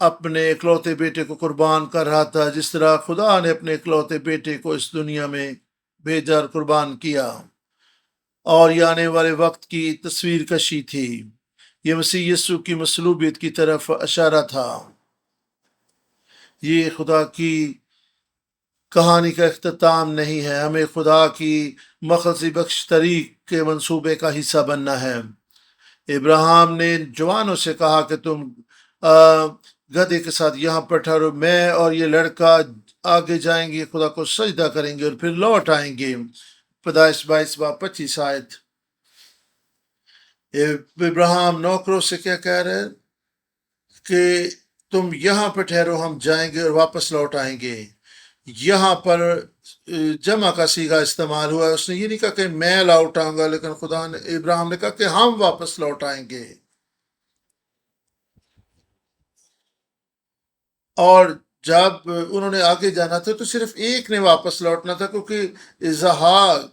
اپنے اکلوتے بیٹے کو قربان کر رہا تھا، جس طرح خدا نے اپنے اکلوتے بیٹے کو اس دنیا میں بھیجا اور قربان کیا، اور یہ آنے والے وقت کی تصویر کشی تھی۔ یہ مسیح یسوع کی مصلوبیت کی طرف اشارہ تھا۔ یہ خدا کی کہانی کا اختتام نہیں ہے، ہمیں خدا کی مخلصی بخش طریق کے منصوبے کا حصہ بننا ہے۔ ابراہیم نے جوانوں سے کہا کہ تم گدھے کے ساتھ یہاں پر ٹھہرو، میں اور یہ لڑکا آگے جائیں گے، خدا کو سجدہ کریں گے اور پھر لوٹ آئیں گے۔ پیدائش 22:25 آیت۔ ابراہیم نوکروں سے کیا کہہ رہے ہیں کہ تم یہاں پر ٹھہرو، ہم جائیں گے اور واپس لوٹ آئیں گے۔ یہاں پر جمع کا صیغہ استعمال ہوا ہے۔ اس نے یہ نہیں کہا کہ میں لوٹ آؤں گا، لیکن خدا نے ابراہیم نے کہا کہ ہم واپس لوٹ آئیں گے۔ اور جب انہوں نے آگے جانا تھا تو صرف ایک نے واپس لوٹنا تھا، کیونکہ اسحاق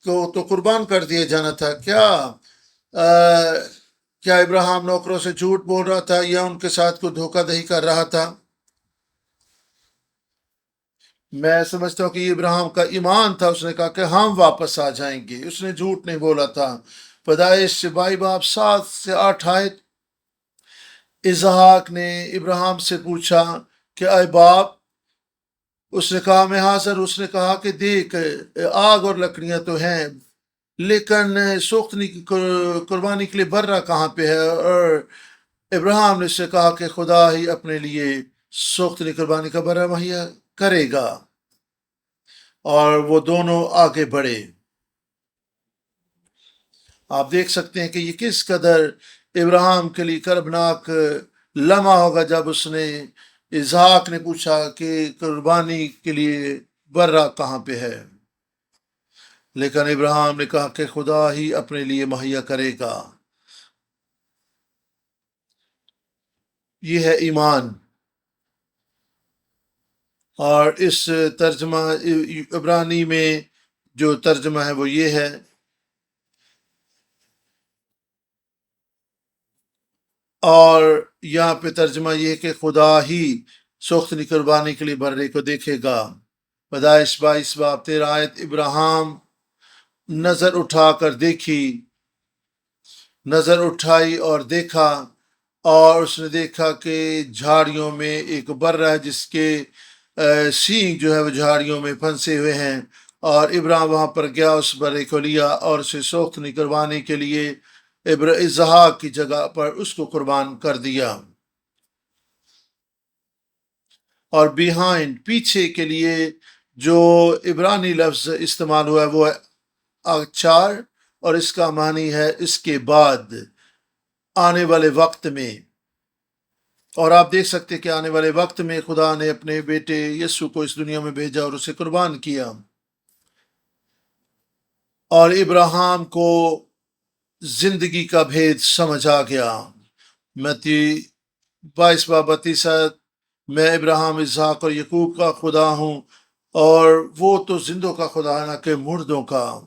کو تو قربان کر دیا جانا تھا۔ کیا ابراہیم نوکروں سے جھوٹ بول رہا تھا یا ان کے ساتھ کوئی دھوکہ دہی کر رہا تھا؟ میں سمجھتا ہوں کہ یہ ابراہیم کا ایمان تھا۔ اس نے کہا کہ ہم واپس آ جائیں گے، اس نے جھوٹ نہیں بولا تھا۔ پیدائش 22:7-8 آیت۔ اسحاق نے ابراہیم سے پوچھا کہ اے باپ، اس نے کہا میں حاضر۔ اس نے کہا کہ دیکھ، آگ اور لکڑیاں تو ہیں، لیکن سوختنی کی قربانی کے لیے برہ کہاں پہ ہے؟ اور ابراہیم نے اس سے کہا کہ خدا ہی اپنے لیے سوختنی قربانی کا برہ مہیا کرے گا، اور وہ دونوں آگے بڑھے۔ آپ دیکھ سکتے ہیں کہ یہ کس قدر ابراہیم کے لیے کربناک لمحہ ہوگا جب اس نے اسحاق نے پوچھا کہ قربانی کے لیے برہ کہاں پہ ہے، لیکن ابراہیم نے کہا کہ خدا ہی اپنے لیے مہیا کرے گا۔ یہ ہے ایمان۔ اور اس ترجمہ عبرانی میں جو ترجمہ ہے وہ یہ ہے، اور یہاں پہ ترجمہ یہ ہے کہ خدا ہی سوختنی قربانی کے لیے برے کو دیکھے گا۔ پیدائش 22:13 آیت۔ ابراہیم نظر اٹھائی اور دیکھا، اور اس نے دیکھا کہ جھاڑیوں میں ایک برہ ہے جس کے سینگ جو ہے وہ جھاڑیوں میں پھنسے ہوئے ہیں، اور ابراہیم وہاں پر گیا، اس برے کو لیا اور اسے سوختنی قربانی کے لیے اسحاق کی جگہ پر اس کو قربان کر دیا۔ اور بیہائنڈ، پیچھے کے لیے جو عبرانی لفظ استعمال ہوا ہے وہ ہے اچار، اور اس کا معنی ہے اس کے بعد، آنے والے وقت میں۔ اور آپ دیکھ سکتے کہ آنے والے وقت میں خدا نے اپنے بیٹے یسوع کو اس دنیا میں بھیجا اور اسے قربان کیا، اور ابراہیم کو زندگی کا بھید سمجھ آ گیا۔ متی 22:32۔ میں ابراہیم، اسحاق اور یعقوب کا خدا ہوں، اور وہ تو زندوں کا خدا ہے نہ کہ مردوں کا۔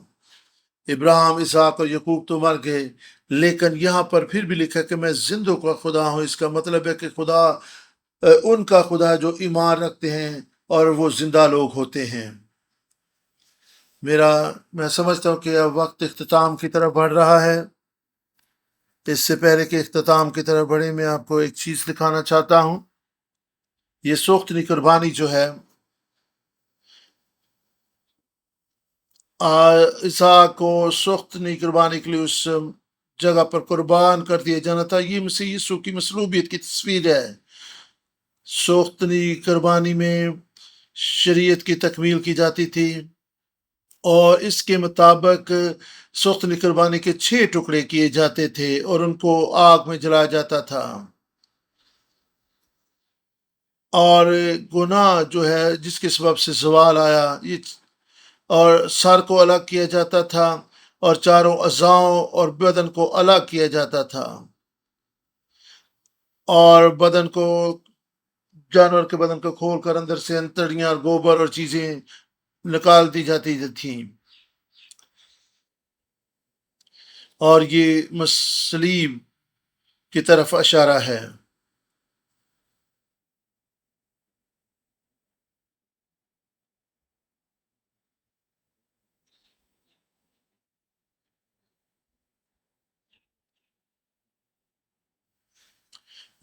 ابراہیم، اسحاق اور یعقوب تو مر گئے، لیکن یہاں پر پھر بھی لکھا کہ میں زندوں کا خدا ہوں۔ اس کا مطلب ہے کہ خدا ان کا خدا ہے جو ایمان رکھتے ہیں اور وہ زندہ لوگ ہوتے ہیں۔ میں سمجھتا ہوں کہ اب وقت اختتام کی طرف بڑھ رہا ہے۔ اس سے پہلے کہ اختتام کی طرف بڑھے، میں آپ کو ایک چیز دکھانا چاہتا ہوں۔ یہ سوختنی قربانی جو ہے، اسحاق کو سوختنی قربانی کے لیے اس جگہ پر قربان کر دیا جانا تھا، یہ مسیح یسوع کی مصلوبیت کی تصویر ہے۔ سوختنی قربانی میں شریعت کی تکمیل کی جاتی تھی، اور اس کے مطابق سوختنی قربانی کے 6 ٹکڑے کیے جاتے تھے اور ان کو آگ میں جلایا جاتا تھا۔ اور گناہ جو ہے جس کے سبب سے زوال آیا، یہ اور سر کو الگ کیا جاتا تھا اور چاروں اعضاؤں اور بدن کو الگ کیا جاتا تھا، اور بدن کو جانور کے بدن کو کھول کر اندر سے انتڑیاں اور گوبر اور چیزیں نکال دی جاتی تھیں، اور یہ مصلیب کی طرف اشارہ ہے۔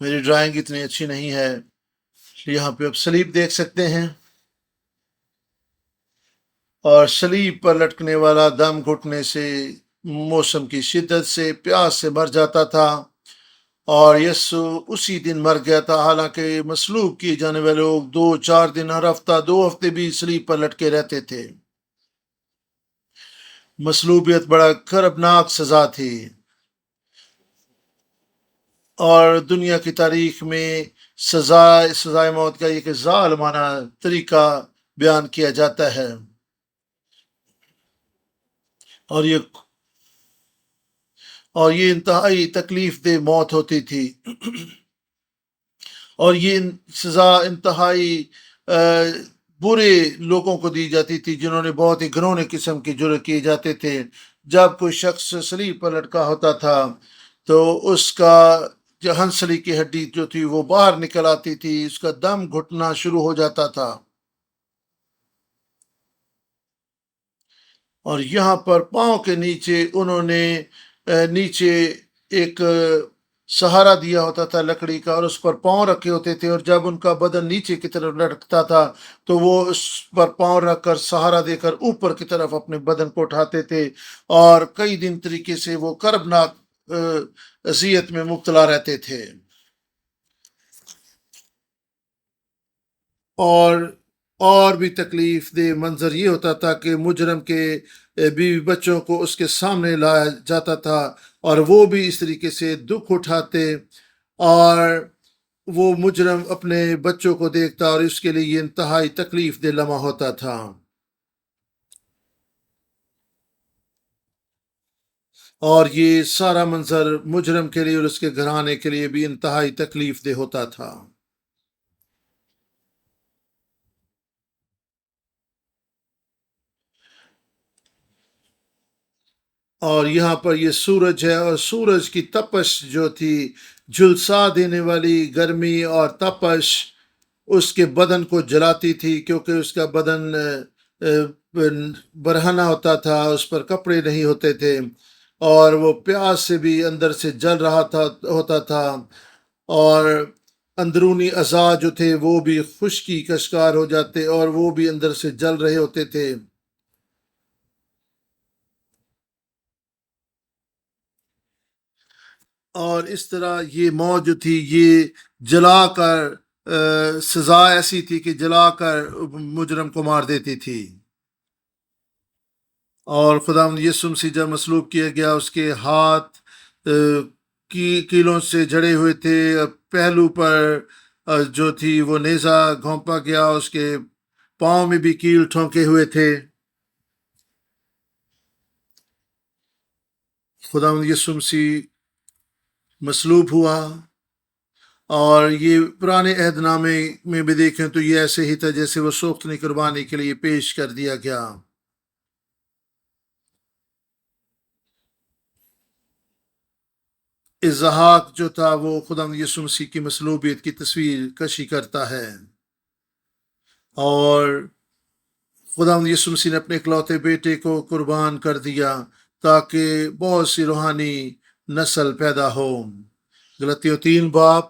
میری ڈرائنگ اتنی اچھی نہیں ہے، یہاں پہ آپ سلیب دیکھ سکتے ہیں، اور سلیب پر لٹکنے والا دم گھٹنے سے، موسم کی شدت سے، پیاس سے مر جاتا تھا، اور یسو اسی دن مر گیا تھا، حالانکہ مصلوب کیے جانے والے لوگ 2-4 دن، ہر ہفتہ 2 ہفتے بھی سلیب پر لٹکے رہتے تھے۔ مصلوبیت بڑا کربناک سزا تھی، اور دنیا کی تاریخ میں سزائے موت کا ایک ظالمانہ طریقہ بیان کیا جاتا ہے، اور یہ انتہائی تکلیف دہ موت ہوتی تھی، اور یہ سزا انتہائی برے لوگوں کو دی جاتی تھی، جنہوں نے بہت ہی گھرونے قسم کے جرم کیے جاتے تھے۔ جب کوئی شخص صلیب پر لٹکا ہوتا تھا تو اس کا جو ہنسلی کی ہڈی جو تھی وہ باہر نکل آتی تھی، اس کا دم گھٹنا شروع ہو جاتا تھا، اور یہاں پر پاؤں کے نیچے انہوں نے نیچے ایک سہارا دیا ہوتا تھا لکڑی کا، اور اس پر پاؤں رکھے ہوتے تھے، اور جب ان کا بدن نیچے کی طرف لٹکتا تھا تو وہ اس پر پاؤں رکھ کر سہارا دے کر اوپر کی طرف اپنے بدن کو اٹھاتے تھے، اور کئی دن طریقے سے وہ کربناک اذیت میں مبتلا رہتے تھے۔ اور اور بھی تکلیف دہ منظر یہ ہوتا تھا کہ مجرم کے بیوی بچوں کو اس کے سامنے لایا جاتا تھا، اور وہ بھی اس طریقے سے دکھ اٹھاتے، اور وہ مجرم اپنے بچوں کو دیکھتا، اور اس کے لیے یہ انتہائی تکلیف دہ لمحہ ہوتا تھا، اور یہ سارا منظر مجرم کے لیے اور اس کے گھرانے کے لیے بھی انتہائی تکلیف دہ ہوتا تھا۔ اور یہاں پر یہ سورج ہے، اور سورج کی تپش جو تھی، جھلسا دینے والی گرمی اور تپش اس کے بدن کو جلاتی تھی، کیونکہ اس کا بدن برہنہ ہوتا تھا، اس پر کپڑے نہیں ہوتے تھے، اور وہ پیاس سے بھی اندر سے جل رہا ہوتا تھا، اور اندرونی اعضاء جو تھے وہ بھی خشکی کا شکار ہو جاتے، اور وہ بھی اندر سے جل رہے ہوتے تھے۔ اور اس طرح یہ موت جو تھی یہ جلا کر سزا ایسی تھی کہ جلا کر مجرم کو مار دیتی تھی، اور خداوند یسوع مسیح جب مصلوب کیا گیا، اس کے ہاتھ کی کیلوں سے جڑے ہوئے تھے، پہلو پر جو تھی وہ نیزہ گھونپا گیا، اس کے پاؤں میں بھی کیل ٹھونکے ہوئے تھے۔ خداوند یسوع مسیح مصلوب ہوا، اور یہ پرانے عہد نامے میں بھی دیکھیں تو یہ ایسے ہی تھا جیسے وہ سوختنی قربانی کے لیے پیش کر دیا گیا۔ اسحاق جو تھا وہ خدا یسوع مسیح کی مصلوبیت کی تصویر کشی کرتا ہے، اور خدا یسوع مسیح نے اپنے اکلوتے بیٹے کو قربان کر دیا تاکہ بہت سی روحانی نسل پیدا ہو۔ غلطیوں 3 باب،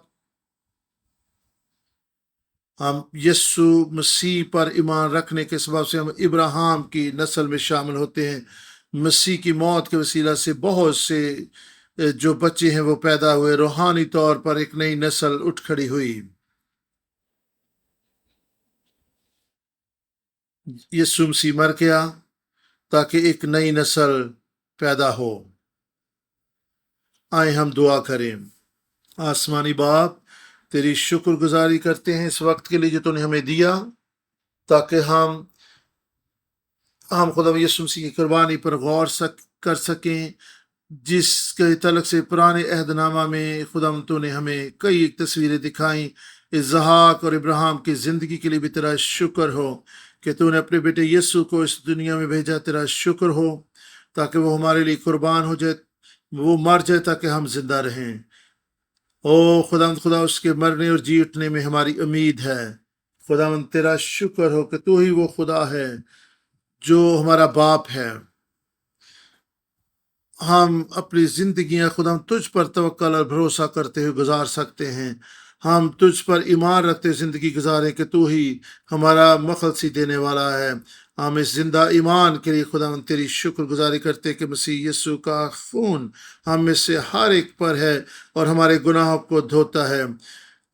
ہم یسوع مسیح پر ایمان رکھنے کے سبب سے ہم ابراہیم کی نسل میں شامل ہوتے ہیں۔ مسیح کی موت کے وسیلہ سے بہت سے جو بچے ہیں وہ پیدا ہوئے، روحانی طور پر ایک نئی نسل اٹھ کھڑی ہوئی۔ یسوع مسیح مر گیا تاکہ ایک نئی نسل پیدا ہو۔ آئے ہم دعا کریں۔ آسمانی باپ، تیری شکر گزاری کرتے ہیں اس وقت کے لیے جو تو نے ہمیں دیا، تاکہ ہم ہم خدا یسوع مسیح کی قربانی پر غور کر سکیں، جس کے تعلق سے پرانے عہد نامہ میں خدا تو نے ہمیں کئی تصویریں دکھائیں۔ اسحاق اور ابراہیم کی زندگی کے لیے بھی تیرا شکر ہو کہ تو نے اپنے بیٹے یسوع کو اس دنیا میں بھیجا، تیرا شکر ہو تاکہ وہ ہمارے لیے قربان ہو جائے، وہ مر جائے تاکہ ہم زندہ رہیں۔ او خدا اس کے مرنے اور جی اٹھنے میں ہماری امید ہے۔ خدا تیرا شکر ہو کہ تو ہی وہ خدا ہے جو ہمارا باپ ہے۔ ہم اپنی زندگیاں خدا تجھ پر توکل اور بھروسہ کرتے ہوئے گزار سکتے ہیں۔ ہم تجھ پر ایمان رکھتے زندگی گزاریں کہ تو ہی ہمارا مخلصی دینے والا ہے۔ ہم اس زندہ ایمان کے لیے خدا تیری شکر گزاری کرتے کہ مسیح یسوع کا خون ہم میں سے ہر ایک پر ہے اور ہمارے گناہوں کو دھوتا ہے۔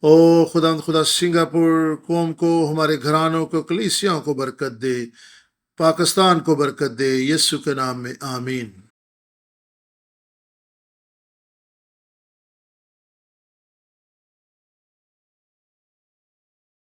او خدا سنگاپور قوم کو، ہمارے گھرانوں کو، کلیسیاں کو برکت دے، پاکستان کو برکت دے، یسوع کے نام میں آمین۔